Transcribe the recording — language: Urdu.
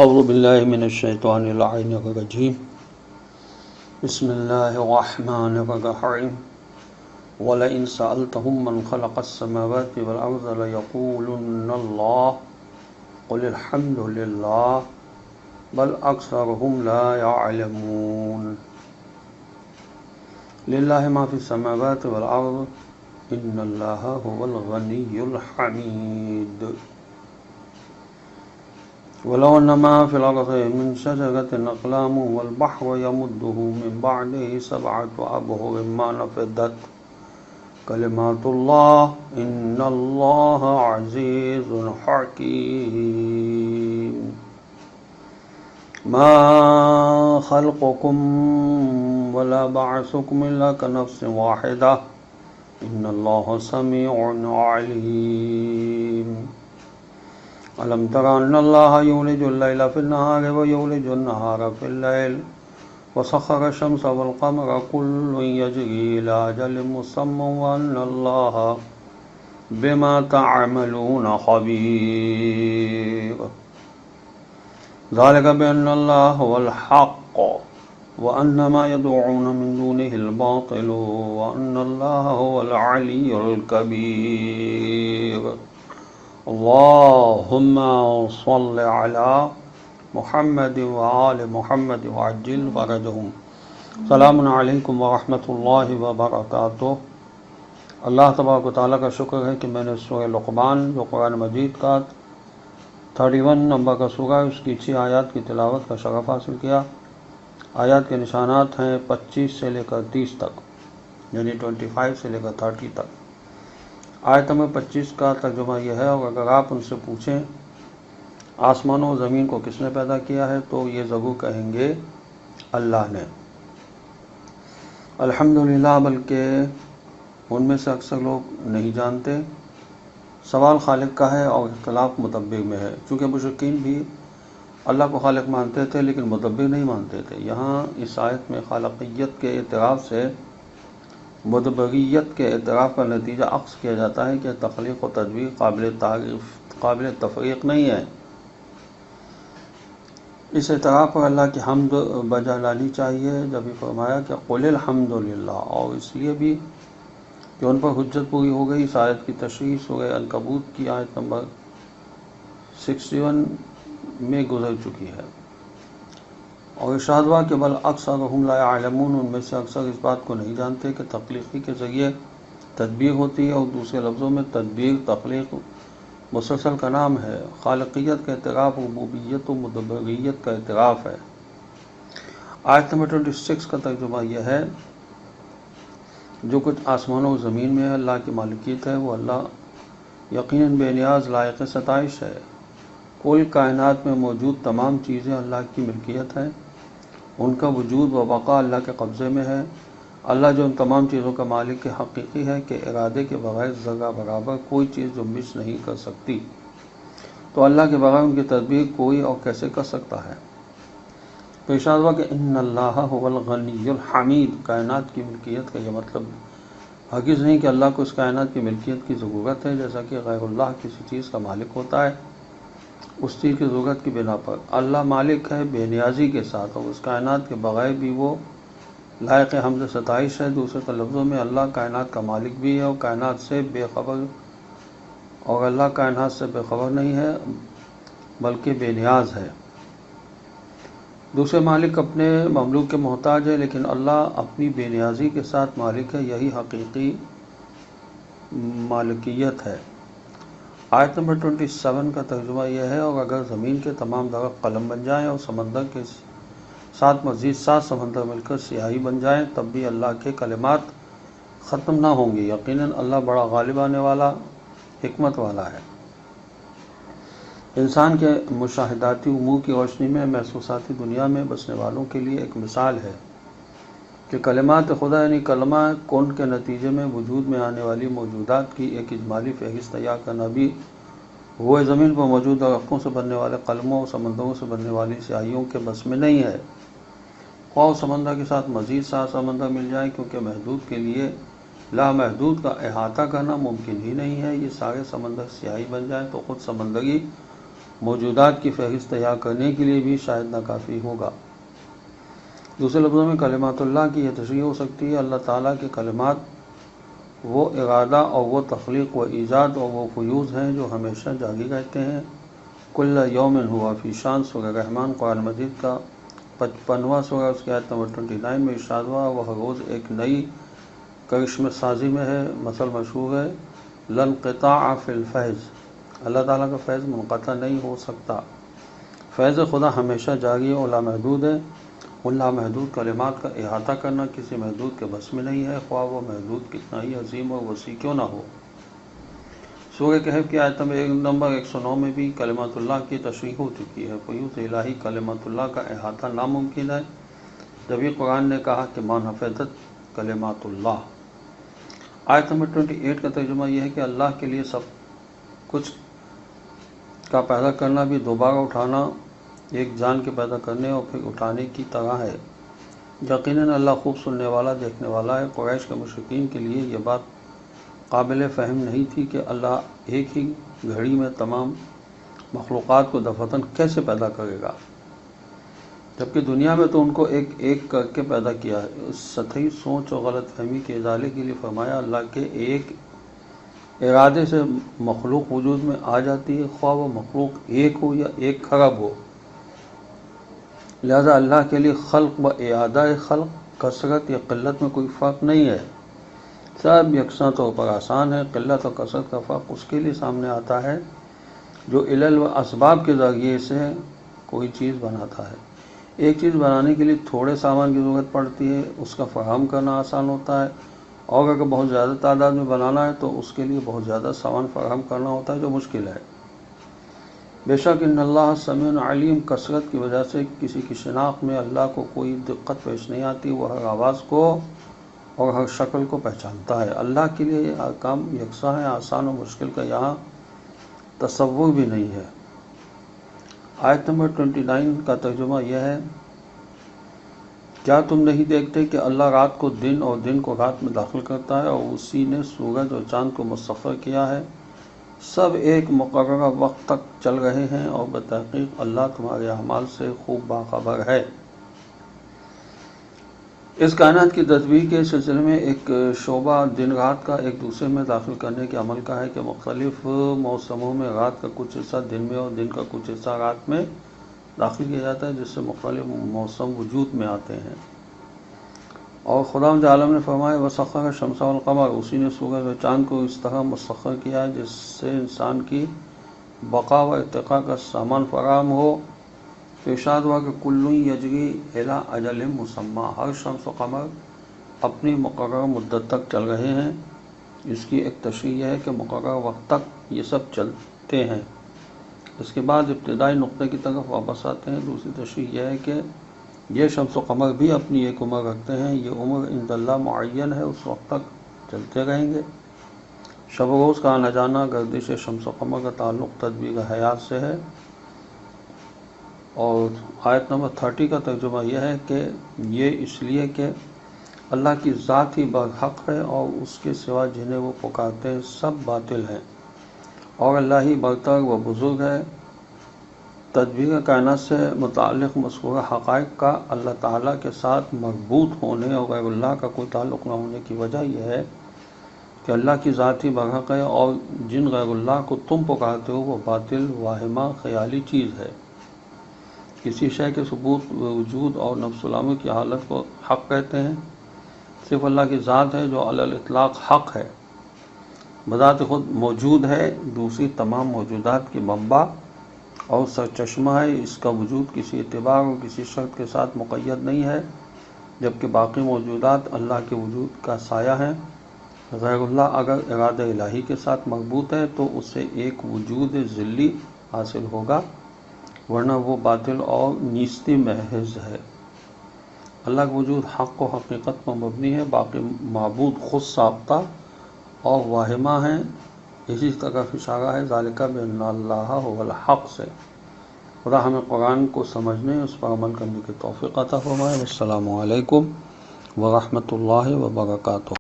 اعوذ باللہ من الشیطان اللعین الرجیم بسم اللہ الرحمن الرحیم وَلَئِن سَأَلْتَهُم مَّنْ خَلَقَ السَّمَاوَاتِ وَالْأَرْضَ لَيَقُولُنَّ اللَّهُ قُلِ الْحَمْدُ لِلَّهِ بَلْ أَكْثَرُهُمْ لَا يَعْلَمُونَ لِلَّهِ مَا فِي السَّمَاوَاتِ وَالْأَرْضِ إِنَّ اللَّهَ هُوَ الْغَنِيُّ الْحَمِيدُ وَلَوْ أَنَّ مَا فِي الْأَرْضِ مِن شَجَرَةٍ أَقْلَامٌ وَالْبَحْرُ يَمُدُّهُ مِن بَعْدِهِ سَبْعَةُ أَبْحُرٍ مَّا نَفِدَتْ كَلِمَاتُ اللَّهِ إِنَّ اللَّهَ عَزِيزٌ حَكِيمٌ مَا خَلْقُكُمْ وَلَا بَعْثُكُمْ إِلَّا كَنَفْسٍ وَاحِدَةٍ إِنَّ اللَّهَ سَمِيعٌ عَلِيمٌ أَلَمْ تَرَ أَنَّ اللَّهَ يُولِجُ اللَّيْلَ فِي النَّهَارِ وَيُولِجُ النَّهَارَ فِي اللَّيْلِ وَسَخَّرَ الشَّمْسَ وَالْقَمَرَ كُلٌّ يَجْرِي إِلَىٰ أَجَلٍ مُّسَمًّى وَأَنَّ اللَّهَ بِمَا تَعْمَلُونَ خَبِيرٌ ذَلِكَ بِأَنَّ اللَّهَ هُوَ الْحَقُّ وَأَنَّ مَا يَدْعُونَ مِن دُونِهِ الْبَاطِلُ وَأَنَّ اللَّهَ هُوَ الْعَلِيُّ الْكَبِيرُ اللهم صل على محمد وآل محمد وعجل فرجهم سلام علیکم ورحمۃ اللہ وبرکاتہ۔ اللہ تبارک و تعالیٰ کا شکر ہے کہ میں نے سورہ لقمان جو قرآن مجید کا 31 نمبر کا سورہ اس کی 6 آیات کی تلاوت کا شرف حاصل کیا۔ آیات کے نشانات ہیں 25 سے لے کر 30 تک، یعنی 25 سے لے کر 30 تک۔ آیت نمبر 25 کا ترجمہ یہ ہے، اور اگر آپ ان سے پوچھیں آسمانوں و زمین کو کس نے پیدا کیا ہے تو یہ ضرور کہیں گے اللہ نے۔ الحمدللہ، بلکہ ان میں سے اکثر لوگ نہیں جانتے۔ سوال خالق کا ہے اور اختلاف مدبر میں ہے، چونکہ مشرکین بھی اللہ کو خالق مانتے تھے لیکن مدبر نہیں مانتے تھے۔ یہاں اس آیت میں خالقیت کے اعتراف سے مدبریت کے اعتراف کا نتیجہ اخذ کیا جاتا ہے کہ تخلیق و تدبیر قابل تفریق نہیں ہے۔ اس اعتراف پر اللہ کی حمد بجا لانی چاہیے۔ جب یہ فرمایا کہ قل الحمد للہ، اور اس لیے بھی کہ ان پر حجت پوری ہو گئی۔ اس آیت کی تشریح سورہ عنکبوت کی آیت نمبر 61 میں گزر چکی ہے، اور ارشاد ہوا کہ بل اکثرہم لا یعلمون، ان میں سے اکثر اس بات کو نہیں جانتے کہ تخلیقی کے ذریعے تدبیر ہوتی ہے، اور دوسرے لفظوں میں تدبیر تخلیق مسلسل کا نام ہے۔ خالقیت کا اعتراف ربوبیت و مدبریت کا اعتراف ہے۔ آیت نمبر 26 کا ترجمہ یہ ہے، جو کچھ آسمانوں و زمین میں ہے اللہ کی مالکیت ہے، وہ اللہ یقیناً بے نیاز لائق ستائش ہے۔ کل کائنات میں موجود تمام چیزیں اللہ کی ملکیت ہیں، ان کا وجود و بقا اللہ کے قبضے میں ہے۔ اللہ جو ان تمام چیزوں کا مالک حقیقی ہے کہ ارادے کے بغیر ذرہ برابر کوئی چیز جنبش نہیں کر سکتی، تو اللہ کے بغیر ان کی تدبیر کوئی اور کیسے کر سکتا ہے؟ تو ارشاد ہوا کہ ان اللہ هو الغنی الحمید، کائنات کی ملکیت کا یہ مطلب ہرگز نہیں کہ اللہ کو اس کائنات کی ملکیت کی ضرورت ہے، جیسا کہ غیر اللہ کسی چیز کا مالک ہوتا ہے اس چیز کی ضرورت کی بنا پر۔ اللہ مالک ہے بے نیازی کے ساتھ، اور اس کائنات کے بغیر بھی وہ لائق حمد ستائش ہے۔ دوسرے لفظوں میں اللہ کائنات کا مالک بھی ہے اور کائنات سے بے خبر، اور اللہ کائنات سے بے خبر نہیں ہے بلکہ بے نیاز ہے۔ دوسرے مالک اپنے مملوک کے محتاج ہے، لیکن اللہ اپنی بے نیازی کے ساتھ مالک ہے، یہی حقیقی مالکیت ہے۔ آیت نمبر 27 کا ترجمہ یہ ہے، اور اگر زمین کے تمام درخت قلم بن جائیں اور سمندر کے ساتھ مزید 7 سمندر مل کر سیاہی بن جائیں تب بھی اللہ کے کلمات ختم نہ ہوں گے۔ یقیناً اللہ بڑا غالب آنے والا، حکمت والا ہے۔ انسان کے مشاہداتی امور کی روشنی میں محسوساتی دنیا میں بسنے والوں کے لیے ایک مثال ہے کہ کلمات خدا یعنی کلمہ کن کے نتیجے میں وجود میں آنے والی موجودات کی ایک اجمالی فہرست تیار کرنا بھی وہ زمین پر موجود درختوں سے بننے والے قلموں اور سمندروں سے بننے والی سیاہیوں کے بس میں نہیں ہے۔ خواہ سمندر کے ساتھ مزید 7 سمندر مل جائیں، کیونکہ محدود کے لیے لامحدود کا احاطہ کرنا ممکن ہی نہیں ہے۔ یہ سارے سمندر سیاہی بن جائیں تو خود سمندری موجودات کی فہرست تیار کرنے کے لیے بھی شاید ناکافی ہوگا۔ دوسرے لفظوں میں کلمات اللہ کی یہ تشریح ہو سکتی ہے، اللہ تعالیٰ کے کلمات وہ ارادہ اور وہ تخلیق و ایجاد اور وہ فیوض ہیں جو ہمیشہ جاری رہتے ہیں۔ کل یوم ہوا فی شان، سورہ رحمان قرآن مجید کا 55واں سورہ، اس کی آیت نمبر 29 میں ارشاد ہوا، وہ ہر روز ایک نئی کرشم سازی میں ہے۔ مثل مشہور ہے، لا انقطاع فی الفیض، اللہ تعالیٰ کا فیض منقطع نہیں ہو سکتا۔ فیض خدا ہمیشہ جاری اور لامحدود ہے۔ ان لامحدود کلمات کا احاطہ کرنا کسی محدود کے بس میں نہیں ہے، خواہ وہ محدود کتنا ہی عظیم اور وسیع کیوں نہ ہو۔ سورہ کہف کی آیت نمبر 109 میں بھی کلمات اللہ کی تشریح ہو چکی ہے۔ فیوض الہی کلمات اللہ کا احاطہ ناممکن ہے، جبکہ قرآن نے کہا کہ ما نفذت کلمات اللہ۔ آیت نمبر 28 کا ترجمہ یہ ہے کہ اللہ کے لیے سب کچھ کا پیدا کرنا بھی دوبارہ اٹھانا ایک جان کے پیدا کرنے اور پھر اٹھانے کی طرح ہے۔ یقیناً اللہ خوب سننے والا، دیکھنے والا ہے۔ قریش کے مشرکین کے لیے یہ بات قابل فہم نہیں تھی کہ اللہ ایک ہی گھڑی میں تمام مخلوقات کو دفعتاً کیسے پیدا کرے گا، جبکہ دنیا میں تو ان کو ایک ایک کر کے پیدا کیا ہے۔ اس سطحی سوچ اور غلط فہمی کے ازالے کے لیے فرمایا، اللہ کے ایک ارادے سے مخلوق وجود میں آ جاتی ہے، خواہ وہ مخلوق ایک ہو یا ایک خراب ہو۔ لہذا اللہ کے لیے خلق و اعادہ خلق، کثرت یا قلت میں کوئی فرق نہیں ہے، سب یکساں طور پر آسان ہے۔ قلت اور کثرت کا فرق اس کے لیے سامنے آتا ہے جو علل و اسباب کے ذریعے سے کوئی چیز بناتا ہے۔ ایک چیز بنانے کے لیے تھوڑے سامان کی ضرورت پڑتی ہے، اس کا فراہم کرنا آسان ہوتا ہے، اور اگر بہت زیادہ تعداد میں بنانا ہے تو اس کے لیے بہت زیادہ سامان فراہم کرنا ہوتا ہے جو مشکل ہے۔ بے شک ان اللہ سمیع علیم، کثرت کی وجہ سے کسی کی شناخت میں اللہ کو کوئی دقت پیش نہیں آتی، وہ ہر آواز کو اور ہر شکل کو پہچانتا ہے۔ اللہ کے لیے یہ کام یکساں ہے، آسان و مشکل کا یہاں تصور بھی نہیں ہے۔ آیت نمبر 29 کا ترجمہ یہ ہے، کیا تم نہیں دیکھتے کہ اللہ رات کو دن اور دن کو رات میں داخل کرتا ہے، اور اسی نے سورج اور چاند کو مسخر کیا ہے، سب ایک مقررہ وقت تک چل رہے ہیں، اور بتحقیق اللہ تمہارے اعمال سے خوب باخبر ہے۔ اس کائنات کی تدبیر کے سلسلے میں ایک شعبہ دن رات کا ایک دوسرے میں داخل کرنے کے عمل کا ہے کہ مختلف موسموں میں رات کا کچھ حصہ دن میں اور دن کا کچھ حصہ رات میں داخل کیا جاتا ہے، جس سے مختلف موسم وجود میں آتے ہیں۔ اور خداوند عالم نے فرمایا، وسخر الشمس والقمر، اسی نے سورج اور چاند کو اس طرح مسخر کیا ہے جس سے انسان کی بقا و ارتقاء کا سامان فراہم ہو۔ تو ارشاد ہوا کہ کل یجری الی اجل مسمى، ہر شمس و قمر اپنی مقررہ مدت تک چل رہے ہیں۔ اس کی ایک تشریح یہ ہے کہ مقررہ وقت تک یہ سب چلتے ہیں۔ اس کے بعد ابتدائی نقطے کی طرف واپس آتے ہیں۔ دوسری تشریح یہ ہے کہ یہ شمس و قمر بھی اپنی ایک عمر رکھتے ہیں، یہ عمر عند اللہ معین ہے، اس وقت تک چلتے رہیں گے۔ شب و روز کا آنا جانا، گردش شمس و قمر کا تعلق تدبیر حیات سے ہے۔ اور آیت نمبر 30 کا ترجمہ یہ ہے کہ یہ اس لیے کہ اللہ کی ذات ہی برحق ہے، اور اس کے سوا جنہیں وہ پکارتے ہیں سب باطل ہیں، اور اللہ ہی برتر و بزرگ ہے۔ تدبیر کائنات سے متعلق مذکورہ حقائق کا اللہ تعالیٰ کے ساتھ مربوط ہونے اور غیر اللہ کا کوئی تعلق نہ ہونے کی وجہ یہ ہے کہ اللہ کی ذات ہی برحق ہے، اور جن غیر اللہ کو تم پکارتے ہو وہ باطل، واہمہ، خیالی چیز ہے۔ کسی شے کے ثبوت، وجود اور نفس الامر کی حالت کو حق کہتے ہیں۔ صرف اللہ کی ذات ہے جو علی الاطلاق حق ہے، بذات خود موجود ہے، دوسری تمام موجودات کی منبع اور سرچشمہ ہے۔ اس کا وجود کسی اعتبار اور کسی شرط کے ساتھ مقید نہیں ہے، جبکہ باقی موجودات اللہ کے وجود کا سایہ ہیں۔ غیر اللہ اگر ارادہ الہی کے ساتھ مربوط ہے تو اسے ایک وجود ذلی حاصل ہوگا، ورنہ وہ باطل اور نیستی محض ہے۔ اللہ کا وجود حق و حقیقت پر مبنی ہے، باقی معبود خود ساختہ اور واہمہ ہیں۔ اسی طرح اشارہ ہے ذالک بان اللہ هو الحق سے۔ خدا ہمیں قرآن کو سمجھنے، اس پر عمل کرنے کی توفیق عطا فرمائے۔ السلام علیکم ورحمۃ اللہ وبرکاتہ۔